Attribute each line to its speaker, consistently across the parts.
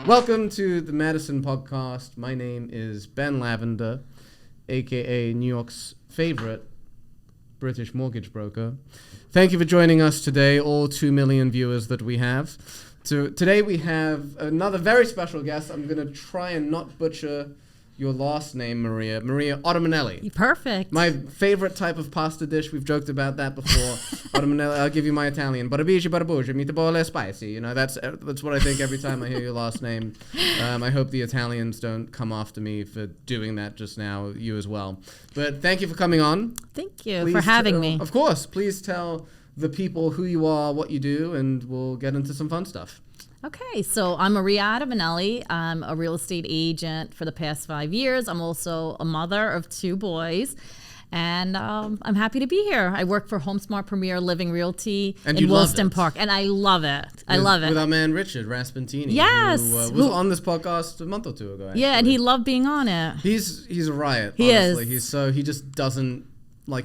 Speaker 1: Welcome to the Madison podcast. My name is Ben Lavender, aka New York's favorite British mortgage broker. Thank you for joining us today, all 2 million viewers that we have. So today we have another very special guest. I'm going to try and not butcher your last name, Maria Ottomanelli.
Speaker 2: Perfect.
Speaker 1: My favorite type of pasta dish. We've joked about that before. Ottomanelli. I'll give you my Italian. Barabici, barabuja, meatball spicy. You know, that's what I think every time I hear your last name. I hope the Italians don't come after me for doing that just now. You as well. But thank you for coming on.
Speaker 2: Thank you for having me.
Speaker 1: Of course. Please tell the people who you are, what you do, and we'll get into some fun stuff.
Speaker 2: Okay, so I'm Maria Ottomanelli. I'm a real estate agent for the past 5 years. I'm also a mother of 2 boys, and I'm happy to be here. I work for HomeSmart Premier Living Realty in Williston Park, and I love it. I love it.
Speaker 1: With our man Richard Raspentini,
Speaker 2: yes,
Speaker 1: who was on this podcast a month or 2 ago. Actually.
Speaker 2: Yeah, and he loved being on it.
Speaker 1: He's a riot.
Speaker 2: He
Speaker 1: honestly.
Speaker 2: is.
Speaker 1: He just doesn't.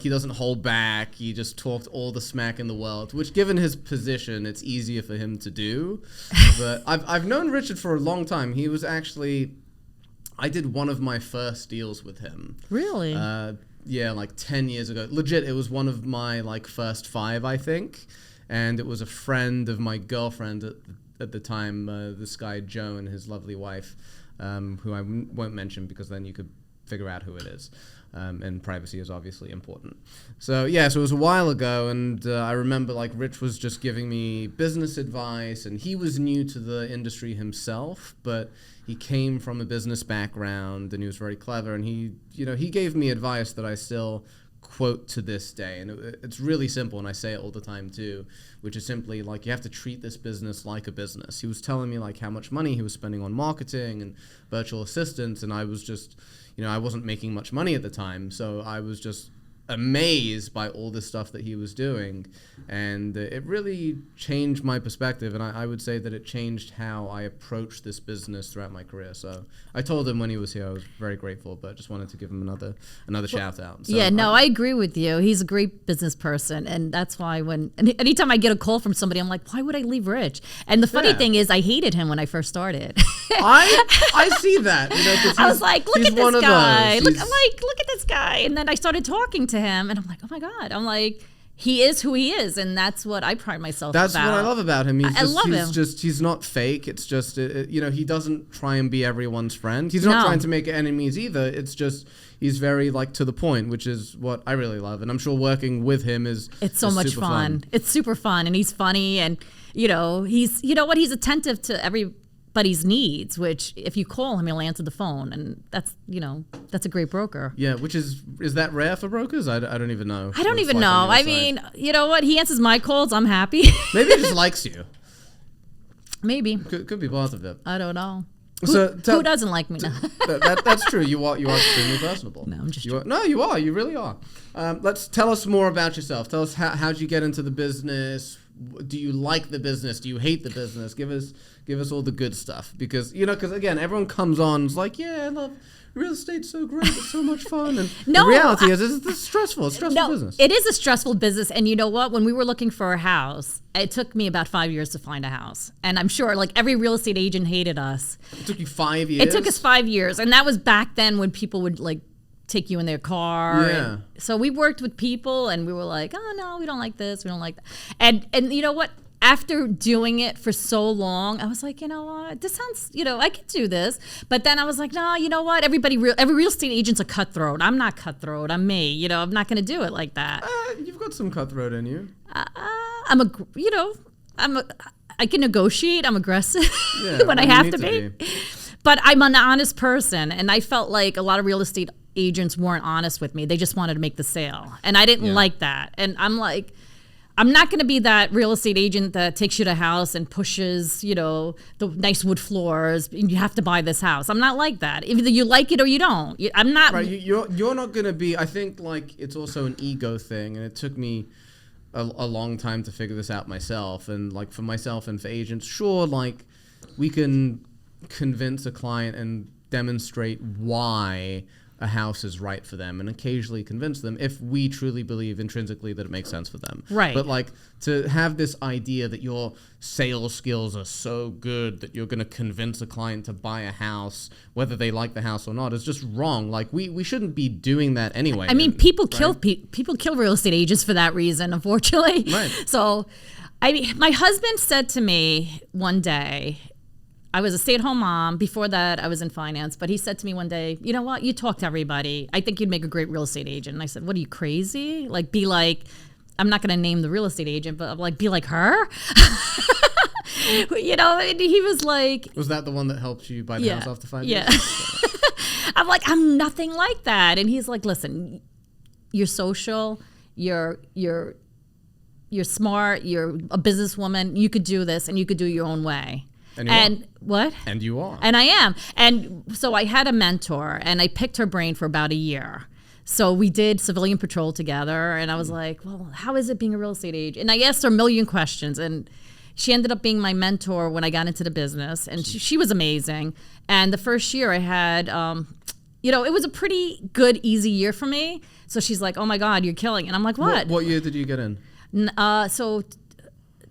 Speaker 1: He doesn't hold back. He just talked all the smack in the world, which given his position, it's easier for him to do. But I've known Richard for a long time. He was actually, I did one of my first deals with him.
Speaker 2: Really?
Speaker 1: Yeah, like 10 years ago. Legit, it was one of my first 5, I think. And it was a friend of my girlfriend at the time, this guy Joe and his lovely wife, who I won't mention because then you could figure out who it is. And privacy is obviously important. So it was a while ago, and I remember Rich was just giving me business advice, and he was new to the industry himself, but he came from a business background, and he was very clever, and he gave me advice that I still quote to this day, and it's really simple, and I say it all the time too, which is simply you have to treat this business like a business. He was telling me how much money he was spending on marketing and virtual assistants, and I was just I wasn't making much money at the time, so I was just amazed by all this stuff that he was doing, and it really changed my perspective, and I would say that it changed how I approached this business throughout my career. So I told him when he was here I was very grateful, but just wanted to give him another shout out. So
Speaker 2: I agree with you. He's a great business person, and that's why anytime I get a call from somebody, I'm like, why would I leave Rich? And the funny thing is, I hated him when I first started.
Speaker 1: I see that.
Speaker 2: I was like, look at this guy. Look at this guy, and then I started talking to him, and I'm like, oh my God. I'm like, he is who he is, and that's what I pride myself about.
Speaker 1: That's what I love about him.
Speaker 2: I love him.
Speaker 1: He's not fake. It's just, he doesn't try and be everyone's friend. He's not trying to make enemies either. It's just, he's very to the point, which is what I really love. And I'm sure working with him is
Speaker 2: so much fun. It's super fun, and he's funny, and he's attentive to everybody's needs, which if you call him, he'll answer the phone, and that's a great broker.
Speaker 1: Yeah, which is that rare for brokers? I don't even know.
Speaker 2: I don't even know. I mean, you know what? He answers my calls. I'm happy.
Speaker 1: Maybe he just likes you.
Speaker 2: Maybe.
Speaker 1: Could be part of it.
Speaker 2: I don't know.
Speaker 1: Who
Speaker 2: doesn't like me now?
Speaker 1: That's true. You are extremely personable.
Speaker 2: No, I'm just
Speaker 1: you are. You really are. Tell us more about yourself. Tell us how'd you get into the business? Do you like the business? Do you hate the business? Give us all the good stuff, because again, everyone comes on, it's like, yeah, I love real estate's so great, it's so much fun, and the reality is it's stressful. It's a stressful business.
Speaker 2: It is a stressful business, and you know what? When we were looking for a house, it took me about 5 years to find a house, and I'm sure every real estate agent hated us.
Speaker 1: It took you 5 years.
Speaker 2: It took us 5 years, and that was back then when people would take you in their car.
Speaker 1: Yeah.
Speaker 2: So we worked with people, and we were like, oh no, we don't like this, we don't like that. And you know what? After doing it for so long, I was like, you know what? This sounds, I could do this. But then I was like, no, you know what? Every real estate agent's a cutthroat. I'm not cutthroat. I'm me. I'm not going to do it like that.
Speaker 1: You've got some cutthroat in you.
Speaker 2: I can negotiate. I'm aggressive when I have to be. But I'm an honest person, and I felt like a lot of real estate agents weren't honest with me. They just wanted to make the sale, and I didn't like that. And I'm like, I'm not going to be that real estate agent that takes you to a house and pushes, the nice wood floors. And you have to buy this house. I'm not like that. Either you like it or you don't. I'm not.
Speaker 1: Right. You're not going to be. I think it's also an ego thing, and it took me a long time to figure this out myself. And for myself and for agents, sure, we can convince a client and demonstrate why a house is right for them, and occasionally convince them if we truly believe intrinsically that it makes sense for them.
Speaker 2: Right.
Speaker 1: But like to have this idea that your sales skills are so good that you're going to convince a client to buy a house, whether they like the house or not, is just wrong. Like we shouldn't be doing that anyway.
Speaker 2: I mean, people kill real estate agents for that reason, unfortunately.
Speaker 1: Right.
Speaker 2: So, I mean, my husband said to me one day, I was a stay-at-home mom. Before that, I was in finance. But he said to me one day, you know what? You talk to everybody. I think you'd make a great real estate agent. And I said, what, are you crazy? Like, be like, I'm not going to name the real estate agent, but I'm like, be like her? You know, and he was like...
Speaker 1: Was that the one that helped you buy the house after 5 years?
Speaker 2: Yeah. I'm like, I'm nothing like that. And he's like, listen, you're social, you're smart, you're a businesswoman, you could do this and you could do it your own way. And what?
Speaker 1: And you are.
Speaker 2: And I am. And so I had a mentor and I picked her brain for about a year. So we did civilian patrol together and I was like, well, how is it being a real estate agent? And I asked her a million questions and she ended up being my mentor when I got into the business and she was amazing. And the first year I had, you know, it was a pretty good, easy year for me. So she's like, oh my God, you're killing. And I'm like, what?
Speaker 1: What year did you get in?
Speaker 2: So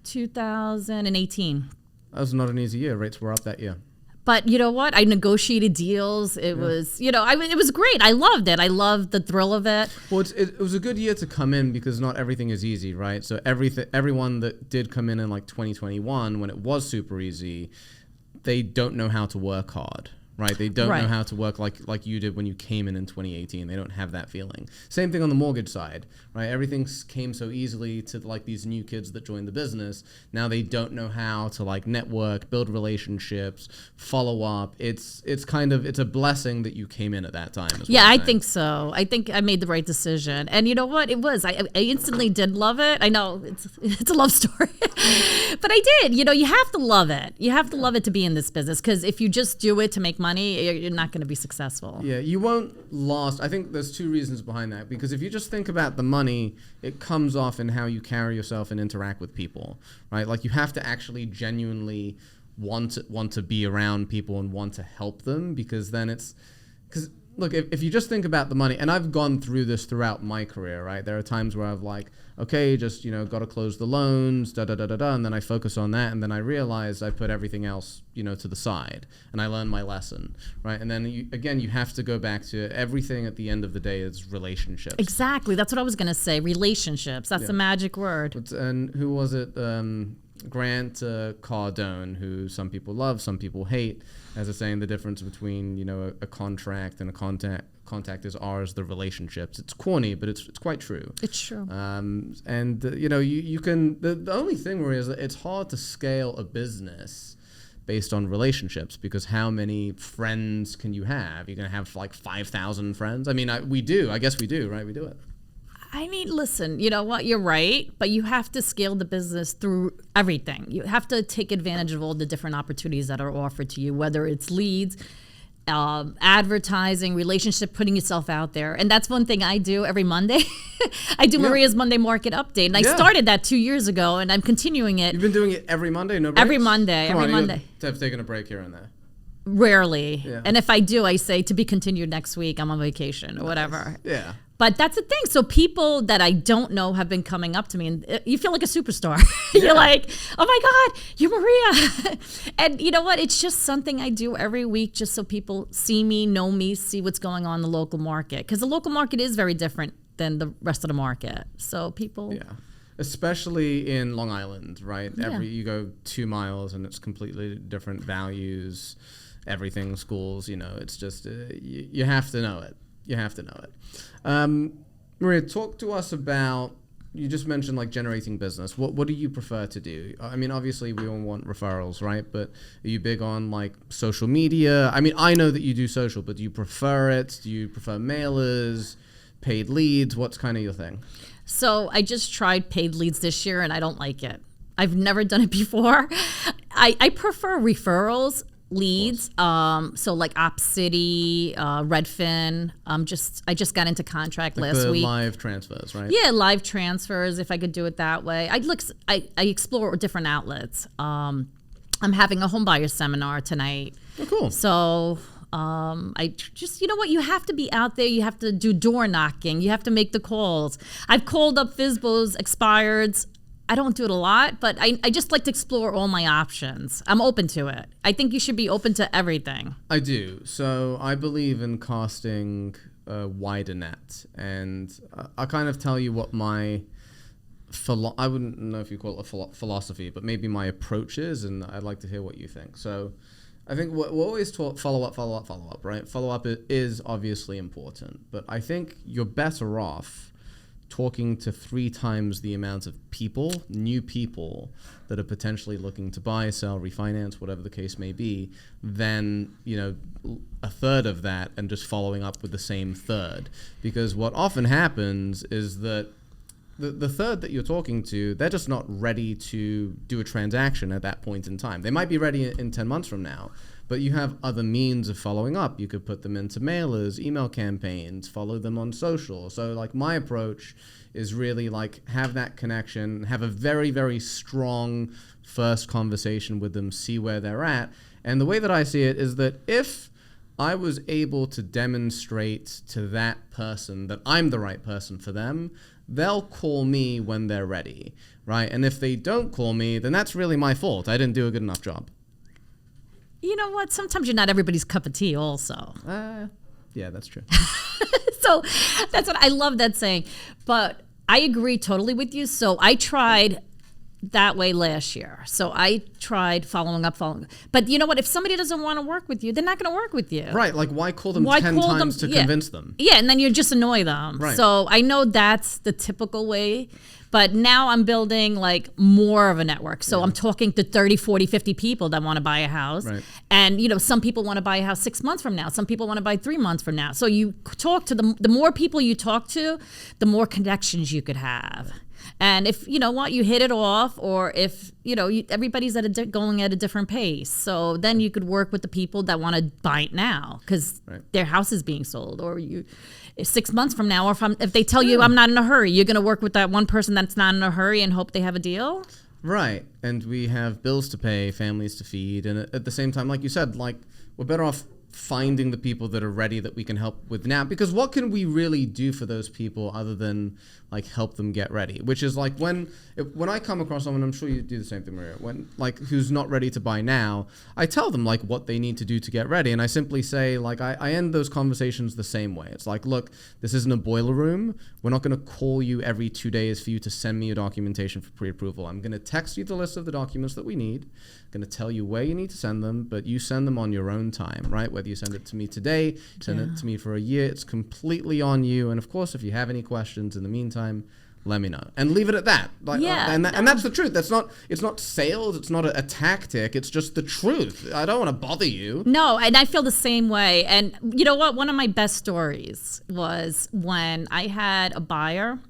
Speaker 2: 2018.
Speaker 1: That was not an easy year. Rates were up that year.
Speaker 2: But you know what? I negotiated deals. It was, you know, it was great. I loved it. I loved the thrill of it.
Speaker 1: Well, it was a good year to come in because not everything is easy, right? So everyone that did come in like 2021 when it was super easy, they don't know how to work hard. Right, they don't know how to work like you did when you came in 2018. They don't have that feeling. Same thing on the mortgage side, right? Everything came so easily to like these new kids that joined the business. Now they don't know how to like network, build relationships, follow up. It's a blessing that you came in at that time.
Speaker 2: Yeah, I think so. I think I made the right decision. And you know what? It was. I instantly did love it. I know it's a love story, but I did. You know, you have to love it. You have to love it to be in this business because if you just do it to make money, you're not going to be successful.
Speaker 1: Yeah, you won't last. I think there's two reasons behind that. Because if you just think about the money, it comes off in how you carry yourself and interact with people, right? Like you have to actually genuinely want to be around people and want to help them because then because look, if you just think about the money, and I've gone through this throughout my career, right? There are times where I've like, okay, just, you know, got to close the loans, and then I focus on that, and then I realize I put everything else, you know, to the side, and I learn my lesson, right? And then, you have to go back to everything at the end of the day is relationships.
Speaker 2: Exactly. That's what I was going to say. Relationships. That's the magic word.
Speaker 1: And who was it? Grant Cardone, who some people love, some people hate, as a saying the difference between, you know, a contract and a contact is ours, the relationships. It's corny, but it's quite true.
Speaker 2: It's true.
Speaker 1: And you know, you can, the only thing really is that it's hard to scale a business based on relationships because how many friends can you have? You're going to have like 5,000 friends? I mean, I guess we do, right? We do it.
Speaker 2: I mean, listen, you know what? You're right, but you have to scale the business through everything. You have to take advantage of all the different opportunities that are offered to you, whether it's leads, advertising, relationship, putting yourself out there. And that's one thing I do every Monday. I do Maria's Monday Market Update. And I started that 2 years ago, and I'm continuing it.
Speaker 1: You've been doing it every Monday? No breaks?
Speaker 2: Every Monday.
Speaker 1: Come
Speaker 2: every
Speaker 1: on,
Speaker 2: Monday.
Speaker 1: You have taken a break here and there.
Speaker 2: Rarely.
Speaker 1: Yeah.
Speaker 2: And if I do, I say to be continued next week. I'm on vacation or whatever.
Speaker 1: Yeah.
Speaker 2: But that's the thing. So people that I don't know have been coming up to me, and you feel like a superstar. You're like, oh my God, you're Maria. And you know what? It's just something I do every week just so people see me, know me, see what's going on in the local market. Because the local market is very different than the rest of the market. So people...
Speaker 1: Yeah. Especially in Long Island, right?
Speaker 2: Yeah.
Speaker 1: You go 2 miles and it's completely different values, everything, schools, you know, it's just, you have to know it. You have to know it. Maria, talk to us about, you just mentioned like generating business. What do you prefer to do? I mean, obviously we all want referrals, right? But are you big on like social media? I mean, I know that you do social, but do you prefer it? Do you prefer mailers, paid leads? What's kind of your thing?
Speaker 2: So I just tried paid leads this year and I don't like it. I've never done it before. I prefer referrals. Leads, so like Op City, Redfin. I just got into contract
Speaker 1: like
Speaker 2: last week.
Speaker 1: Live transfers, right?
Speaker 2: Yeah, live transfers. If I could do it that way, I explore different outlets. I'm having a home buyer seminar tonight.
Speaker 1: Oh, cool.
Speaker 2: So I just, you know what, you have to be out there. You have to do door knocking. You have to make the calls. I've called up FSBOs, expireds. I don't do it a lot, but I just like to explore all my options. I'm open to it. I think you should be open to everything.
Speaker 1: I do. So I believe in casting a wider net. And I'll kind of tell you what my, I wouldn't know if you call it a philosophy, but maybe my approach is, and I'd like to hear what you think. So I think we're always taught follow up, right? Follow up is obviously important, but I think you're better off talking to 3 times the amount of people, new people that are potentially looking to buy, sell, refinance, whatever the case may be, than, you know, a third of that and just following up with the same third. Because what often happens is that the third that you're talking to, they're just not ready to do a transaction at that point in time. They might be ready in 10 months from now, but you have other means of following up. You could put them into mailers, email campaigns, follow them on social. So like my approach is really like have that connection, have a very, very strong first conversation with them, see where they're at. And the way that I see it is that if I was able to demonstrate to that person that I'm the right person for them, they'll call me when they're ready, right? And if they don't call me, then that's really my fault. I didn't do a good enough job.
Speaker 2: You know what? Sometimes you're not everybody's cup of tea also.
Speaker 1: Yeah, that's true.
Speaker 2: So that's what I love that saying. But I agree totally with you. So I tried that way last year. So I tried following up. But you know what? If somebody doesn't want to work with you, they're not going to work with you.
Speaker 1: Right. Like why call them 10 times to convince them?
Speaker 2: Yeah, and then you just annoy them.
Speaker 1: Right.
Speaker 2: So I know that's the typical way. But now I'm building like more of a network. So I'm talking to 30, 40, 50 people that want to buy a house.
Speaker 1: Right.
Speaker 2: And, you know, some people want to buy a house 6 months from now. Some people want to buy 3 months from now. So you talk to the more people you talk to, the more connections you could have. And if, you know what, you hit it off, or if, you know, everybody's going at a different pace. So then you could work with the people that want to buy it now because their house is being sold, or 6 months from now, or if they tell you I'm not in a hurry, you're going to work with that one person that's not in a hurry and hope they have a deal.
Speaker 1: Right. And we have bills to pay, families to feed. And at the same time, like you said, like we're better off finding the people that are ready that we can help with now, because what can we really do for those people other than like help them get ready? Which is like when I come across someone, I'm sure you do the same thing, Maria, when like who's not ready to buy now, I tell them like what they need to do to get ready, and I simply say like I end those conversations the same way. It's like, look, this isn't a boiler room. We're not going to call you every 2 days for you to send me your documentation for pre-approval. I'm going to text you the list of the documents that we need. I'm going to tell you where you need to send them, but you send them on your own time, right? Whether you send it to me today, send it to me for a year, it's completely on you. And of course, if you have any questions in the meantime, let me know, and leave it at that. Like, and that's the truth. It's not sales. It's not a tactic. It's just the truth. I don't want to bother you.
Speaker 2: No, and I feel the same way. And you know what? One of my best stories was when I had a buyer,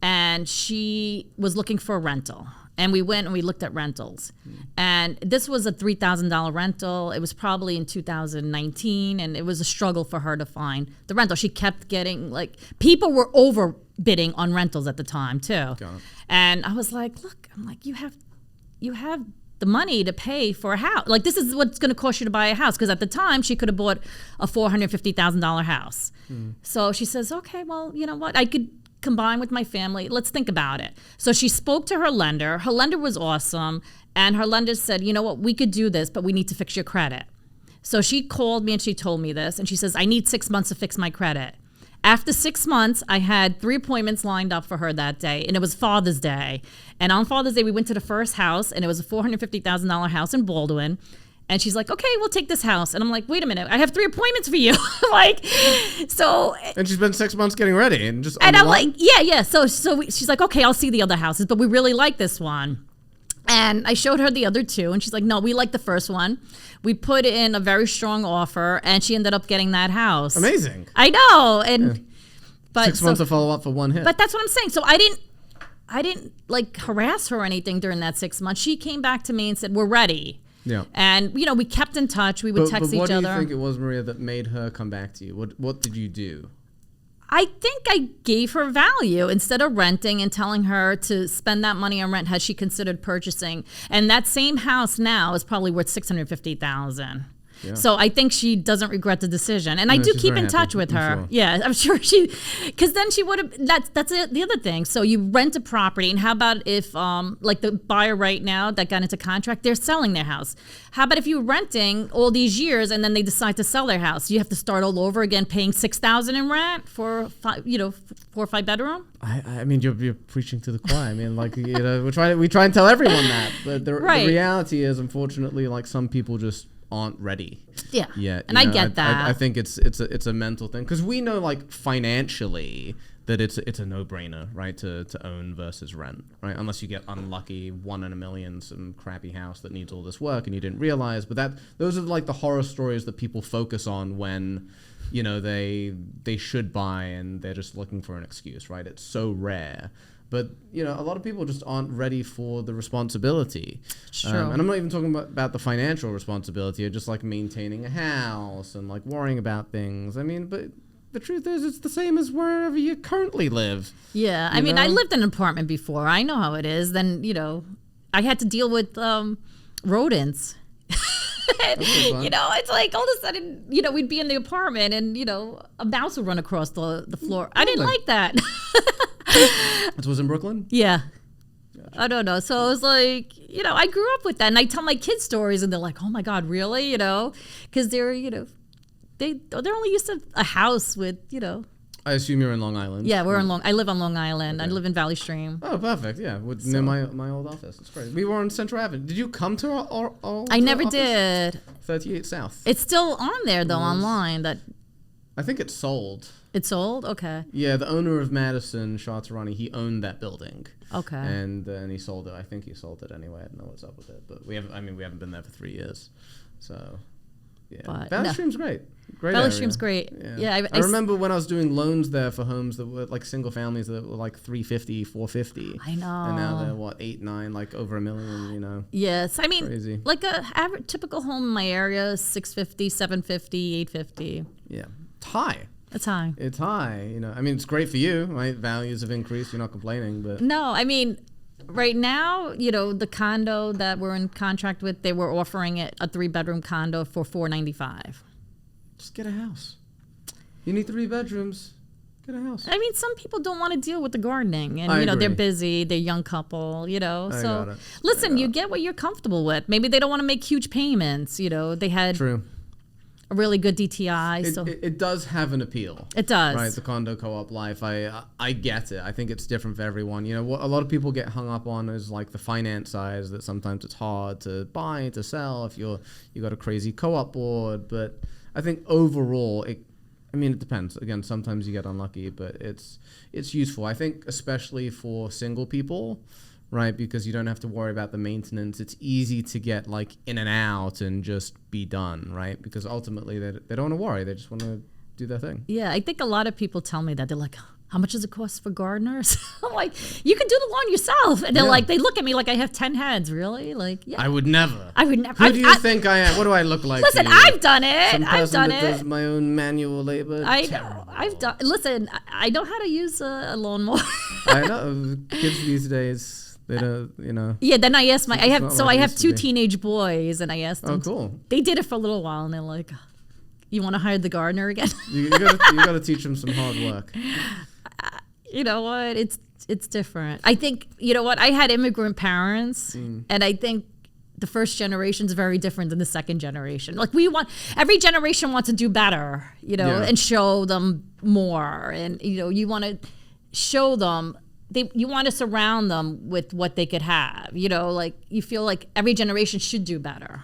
Speaker 2: and she was looking for a rental. And we went and we looked at rentals. And this was a $3,000 rental. It was probably in 2019, and it was a struggle for her to find the rental. She kept getting, like, people were overbidding on rentals at the time, too. And I was like, look, I'm like, you have the money to pay for a house. Like, this is what's going to cost you to buy a house. Because at the time, she could have bought a $450,000 house. So she says, okay, well, you know what? I could combine with my family. Let's think about it. So she spoke to her lender. Her lender was awesome. And her lender said, you know what, we could do this, but we need to fix your credit. So she called me and she told me this. And she says, I need 6 months to fix my credit. After 6 months, I had 3 appointments lined up for her that day. And it was Father's Day. And on Father's Day, we went to the first house. And it was a $450,000 house in Baldwin. And she's like, okay, we'll take this house. And I'm like, wait a minute, I have 3 appointments for you. Like, so.
Speaker 1: And she's been 6 months getting ready and just.
Speaker 2: And I'm like, yeah. So she's like, okay, I'll see the other houses, but we really like this one. And I showed her the other 2, and she's like, no, we like the first one. We put in a very strong offer, and she ended up getting that house.
Speaker 1: Amazing.
Speaker 2: I know. And but
Speaker 1: 6 months of follow up for one hit.
Speaker 2: But that's what I'm saying. So I didn't like harass her or anything during that 6 months. She came back to me and said, we're ready.
Speaker 1: Yeah.
Speaker 2: And, you know, we kept in touch. We would text each other.
Speaker 1: What do you think it was, Maria, that made her come back to you? What did you do?
Speaker 2: I think I gave her value instead of renting and telling her to spend that money on rent. Had she considered purchasing? And that same house now is probably worth $650,000.
Speaker 1: Yeah.
Speaker 2: So I think she doesn't regret the decision. And I do
Speaker 1: she's
Speaker 2: keep
Speaker 1: very
Speaker 2: in touch
Speaker 1: happy,
Speaker 2: with
Speaker 1: I'm
Speaker 2: her.
Speaker 1: sure.
Speaker 2: Yeah, I'm sure because then she would have, that's it, the other thing. So you rent a property, and how about if, like the buyer right now that got into contract, they're selling their house. How about if you're renting all these years and then they decide to sell their house? You have to start all over again, paying $6,000 in rent for 4 or 5 bedroom.
Speaker 1: I mean, you're preaching to the choir. I mean, like, we try and tell everyone that, but the reality is, unfortunately, like, some people just aren't ready.
Speaker 2: Yeah.
Speaker 1: Yeah.
Speaker 2: And I get that.
Speaker 1: I think it's a mental thing, because we know, like, financially that it's a no-brainer, right, to own versus rent, right? Unless you get unlucky, 1 in a million, some crappy house that needs all this work and you didn't realize. But those are like the horror stories that people focus on when, they should buy and they're just looking for an excuse, right? It's so rare. But, a lot of people just aren't ready for the responsibility.
Speaker 2: Sure.
Speaker 1: And I'm not even talking about the financial responsibility of just like maintaining a house and like worrying about things. I mean, but the truth is, it's the same as wherever you currently live.
Speaker 2: Yeah. I mean, I lived in an apartment before. I know how it is. Then, I had to deal with rodents. And, it's like all of a sudden, we'd be in the apartment and, a mouse would run across the floor. I didn't like that.
Speaker 1: This was in Brooklyn?
Speaker 2: Yeah.
Speaker 1: Gotcha.
Speaker 2: I don't know. So I was like, I grew up with that. And I tell my kids stories and they're like, oh my God, really? Because they're, they're only used to a house with,
Speaker 1: I assume you're in Long Island.
Speaker 2: Yeah, I live on Long Island. Okay. I live in Valley Stream.
Speaker 1: Oh, perfect. Yeah, near my old office. It's great. We were on Central Avenue. Did you come to our
Speaker 2: I never did.
Speaker 1: 38 South.
Speaker 2: It's still on there though, online.
Speaker 1: I think it's sold.
Speaker 2: It's sold? Okay.
Speaker 1: Yeah, the owner of Madison, Charterani, he owned that building.
Speaker 2: Okay.
Speaker 1: And he sold it. I think he sold it anyway. I don't know what's up with it, but we haven't been there for 3 years. So, yeah. Valley Stream's great. Great
Speaker 2: Valley
Speaker 1: area.
Speaker 2: Stream's great. Yeah.
Speaker 1: I remember when I was doing loans there for homes that were like single families that were like $350,000, $450,000.
Speaker 2: I know.
Speaker 1: And now they're what, 8, 9, like over $1 million.
Speaker 2: Yes, I mean,
Speaker 1: crazy.
Speaker 2: Like a average typical home in my area is $650,000, $750,000, $850,000.
Speaker 1: Yeah, it's high.
Speaker 2: It's high.
Speaker 1: It's high. I mean, it's great for you, right? Values have increased. You're not complaining, but
Speaker 2: no, I mean. Right now, the condo that we're in contract with, they were offering it a 3-bedroom condo for $495,000.
Speaker 1: Just get a house. You need 3 bedrooms. Get a house.
Speaker 2: I mean, some people don't want to deal with the gardening, and
Speaker 1: agree.
Speaker 2: they're busy. They're a young couple,
Speaker 1: got
Speaker 2: So
Speaker 1: it.
Speaker 2: listen, you get what you're comfortable with. Maybe they don't want to make huge payments. They had
Speaker 1: True.
Speaker 2: a really good DTI.
Speaker 1: It does have an appeal.
Speaker 2: It does.
Speaker 1: Right, the condo co-op life. I get it. I think it's different for everyone. What a lot of people get hung up on is like the finance side, that sometimes it's hard to buy, to sell if you got a crazy co-op board. But I think overall, it depends. Again, sometimes you get unlucky, but it's useful. I think especially for single people, right? Because you don't have to worry about the maintenance. It's easy to get like in and out and just be done, right? Because ultimately they don't want to worry. They just want to do their thing.
Speaker 2: Yeah, I think a lot of people tell me that. They're like, how much does it cost for gardeners? I'm like, you can do the lawn yourself. And they're like, they look at me like I have 10 heads. Really? Like, yeah.
Speaker 1: I would never.
Speaker 2: Who
Speaker 1: do you think I am? What do I look like?
Speaker 2: Listen, I've done it. I've done it.
Speaker 1: Does my own manual labor.
Speaker 2: I know. I've done. Listen, I know how to use a lawnmower.
Speaker 1: I know. Kids these days. They don't,
Speaker 2: Yeah, then I asked I have 2 teenage boys, and I asked them.
Speaker 1: Oh, cool.
Speaker 2: They did it for a little while, and they're like, you want to hire the gardener again?
Speaker 1: you got to teach them some hard work.
Speaker 2: You know what? It's different. I think, I had immigrant parents, and I think the first generation is very different than the second generation. Like every generation wants to do better, and show them more. And, you want to show them, you want to surround them with what they could have, like you feel like every generation should do better.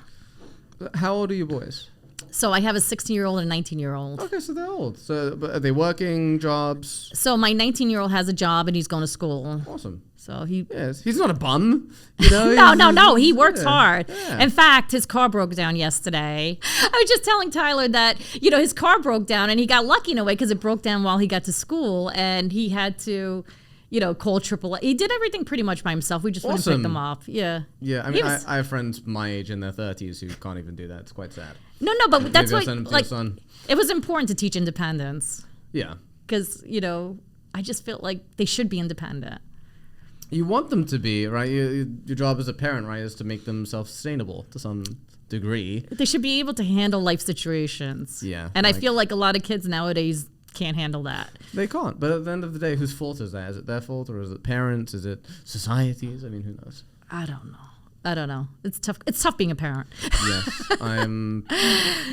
Speaker 1: How old are you boys?
Speaker 2: So I have a 16-year-old and a 19-year-old.
Speaker 1: Okay, so they're old. So, but are they working, jobs?
Speaker 2: So my 19-year-old has a job and he's going to school.
Speaker 1: Awesome.
Speaker 2: So
Speaker 1: he's not a bum.
Speaker 2: No. He works hard.
Speaker 1: Yeah.
Speaker 2: In fact, his car broke down yesterday. I was just telling Tyler that, his car broke down and he got lucky in a way because it broke down while he got to school and he had to, call AAA. He did everything pretty much by himself. We just wouldn't pick them up. Yeah.
Speaker 1: Yeah. I mean, I have friends my age in their 30s who can't even do that. It's quite sad.
Speaker 2: No, but that's
Speaker 1: why
Speaker 2: like it was important to teach independence.
Speaker 1: Yeah.
Speaker 2: Because, I just feel like they should be independent.
Speaker 1: You want them to be, right? Your job as a parent, right, is to make them self-sustainable to some degree.
Speaker 2: They should be able to handle life situations.
Speaker 1: Yeah.
Speaker 2: And I feel like a lot of kids nowadays can't handle that.
Speaker 1: They can't. But at the end of the day, whose fault is that? Is it their fault, or is it parents? Is it society's? I mean, who knows?
Speaker 2: I don't know. It's tough. It's tough being a parent.
Speaker 1: Yes, I'm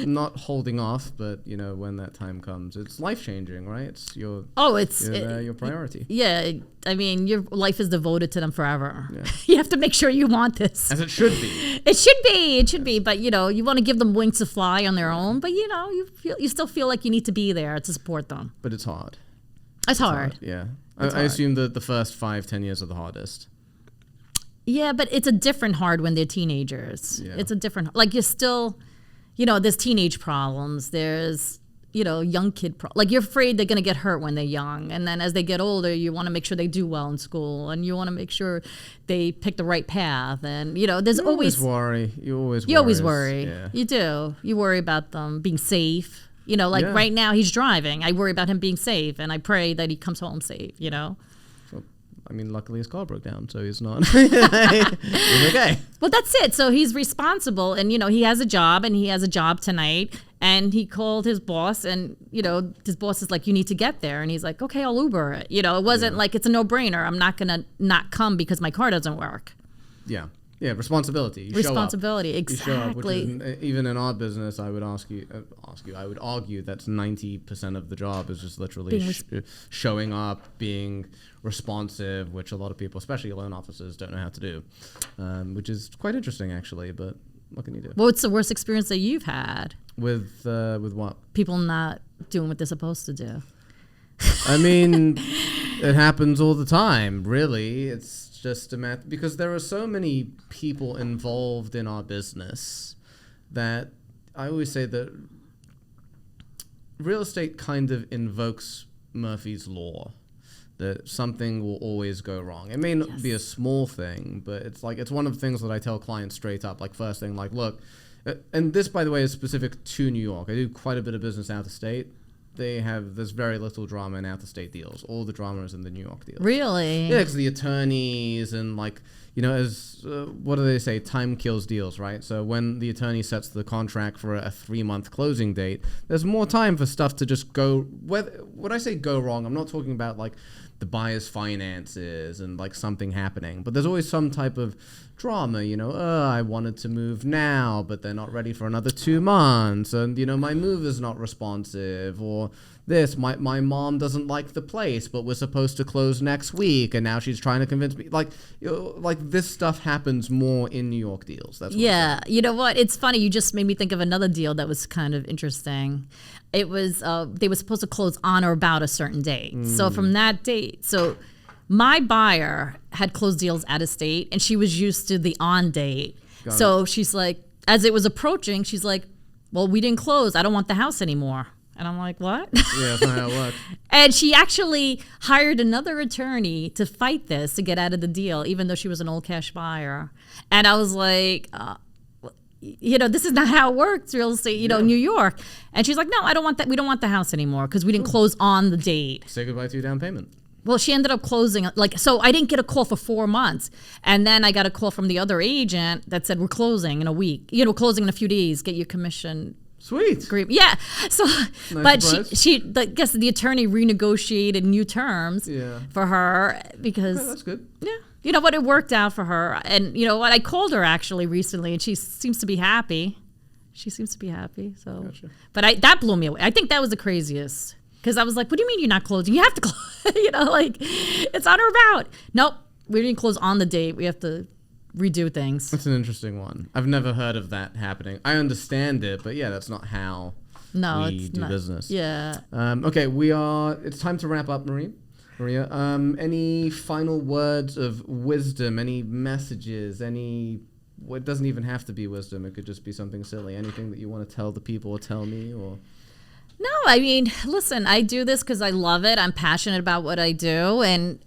Speaker 1: not holding off, but when that time comes, it's life changing, right? It's your priority.
Speaker 2: Yeah, I mean, your life is devoted to them forever.
Speaker 1: Yeah.
Speaker 2: You have to make sure you want this,
Speaker 1: as it should be.
Speaker 2: It should be. But you want to give them wings to fly on their own. But you still feel like you need to be there to support them.
Speaker 1: But it's hard.
Speaker 2: It's hard.
Speaker 1: Yeah, I assume that the first 5-10 years are the hardest.
Speaker 2: Yeah, but it's a different hard when they're teenagers. Yeah. It's a different, like you're still, there's teenage problems. There's, young kid like you're afraid they're going to get hurt when they're young. And then as they get older, you want to make sure they do well in school. And you want to make sure they pick the right path. And, there's always
Speaker 1: worry. You
Speaker 2: always worry.
Speaker 1: Yeah.
Speaker 2: You do. You worry about them being safe. Right now he's driving. I worry about him being safe. And I pray that he comes home safe,
Speaker 1: I mean, luckily his car broke down, so he's not. He's okay.
Speaker 2: Well, that's it. So he's responsible, and he has a job, and he has a job tonight. And he called his boss, and his boss is like, "You need to get there," and he's like, "Okay, I'll Uber it." It wasn't like it's a no-brainer. I'm not gonna not come because my car doesn't work.
Speaker 1: Yeah. Yeah, responsibility.
Speaker 2: Responsibility,
Speaker 1: exactly.
Speaker 2: You show up,
Speaker 1: which is, even in our business, I would I would argue that's 90% of the job is just literally showing up, being responsive, which a lot of people, especially loan officers, don't know how to do, which is quite interesting, actually. But what can you do?
Speaker 2: What's the worst experience that you've had
Speaker 1: with what?
Speaker 2: People not doing what they're supposed to do.
Speaker 1: I mean, it happens all the time. Really, it's just a matter because there are so many people involved in our business that I always say that real estate kind of invokes Murphy's Law, that something will always go wrong. It may not be a small thing, but it's one of the things that I tell clients straight up. Like first thing, like look, and this by the way is specific to New York. I do quite a bit of business out of state. There's very little drama in out-of-state deals. All the drama is in the New York deals.
Speaker 2: Really?
Speaker 1: Yeah, because the attorneys and what do they say? Time kills deals, right? So when the attorney sets the contract for a 3-month closing date, there's more time for stuff to just go. When I say go wrong, I'm not talking about like the buyer's finances and like something happening, but there's always some type of drama, I wanted to move now, but they're not ready for another 2 months, and my move is not responsive, or this, my mom doesn't like the place, but we're supposed to close next week, and now she's trying to convince me, like this stuff happens more in New York deals. That's what
Speaker 2: you know what? It's funny. You just made me think of another deal that was kind of interesting. It was they were supposed to close on or about a certain date. So from that date, my buyer had closed deals out of state, and she was used to the on date. So she's like, as it was approaching, she's like, well, we didn't close. I don't want the house anymore. And I'm like, what?
Speaker 1: Yeah, that's not how it works.
Speaker 2: And she actually hired another attorney to fight this, to get out of the deal, even though she was an old cash buyer. And I was like, this is not how it works, real estate, New York. And she's like, no, I don't want that. We don't want the house anymore because we didn't close on the date.
Speaker 1: Say goodbye to your down payment.
Speaker 2: Well, she ended up closing, so I didn't get a call for 4 months. And then I got a call from the other agent that said, we're closing in a week, closing in a few days, get your commission.
Speaker 1: Sweet.
Speaker 2: Yeah. So,
Speaker 1: nice
Speaker 2: but
Speaker 1: surprise.
Speaker 2: I guess the attorney renegotiated new terms for her because.
Speaker 1: Okay, that's good.
Speaker 2: Yeah. You know what? It worked out for her. And you know what? I called her actually recently, and she seems to be happy. So, gotcha. But that blew me away. I think that was the craziest. Because I was like, what do you mean you're not closing? You have to close. It's on or about. Nope. We didn't close on the date. We have to redo things.
Speaker 1: That's an interesting one. I've never heard of that happening. I understand it, but that's not how we do business.
Speaker 2: Yeah.
Speaker 1: Okay, it's time to wrap up, Maria. Any final words of wisdom, any messages, it doesn't even have to be wisdom. It could just be something silly. Anything that you want to tell the people or tell me or...
Speaker 2: No, I mean, listen, I do this because I love it. I'm passionate about what I do. And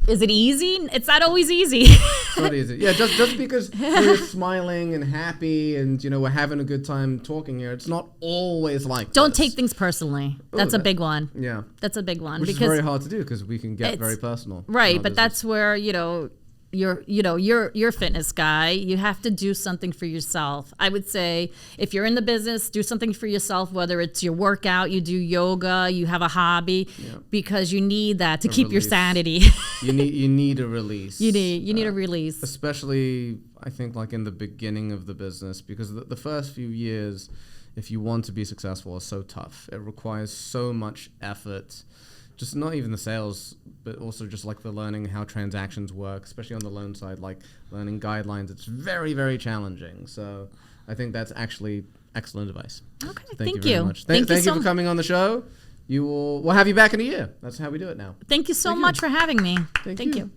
Speaker 2: Is it easy? It's not always easy.
Speaker 1: It's not easy. Yeah, just because we're smiling and happy and, we're having a good time talking here, it's not always like
Speaker 2: Don't
Speaker 1: this.
Speaker 2: take things personally. That's a big one.
Speaker 1: Yeah.
Speaker 2: That's a big one.
Speaker 1: Which is very hard to do because we can get very personal.
Speaker 2: Right, but that's where, you're a fitness guy. You have to do something for yourself. I would say if you're in the business, do something for yourself, whether it's your workout, you do yoga, you have a hobby, because you need that to keep your sanity.
Speaker 1: you need a release.
Speaker 2: You need a release.
Speaker 1: Especially, I think, like in the beginning of the business, because the first few years, if you want to be successful, are so tough. It requires so much effort. Just not even the sales, but also just like the learning how transactions work, especially on the loan side, like learning guidelines. It's very, very challenging. So I think that's actually excellent advice.
Speaker 2: Okay,
Speaker 1: so
Speaker 2: thank
Speaker 1: you.
Speaker 2: you.
Speaker 1: Very much. Thank you for coming on the show. We'll have you back in a year. That's how we do it now.
Speaker 2: Thank you so much for having me.
Speaker 1: Thank you.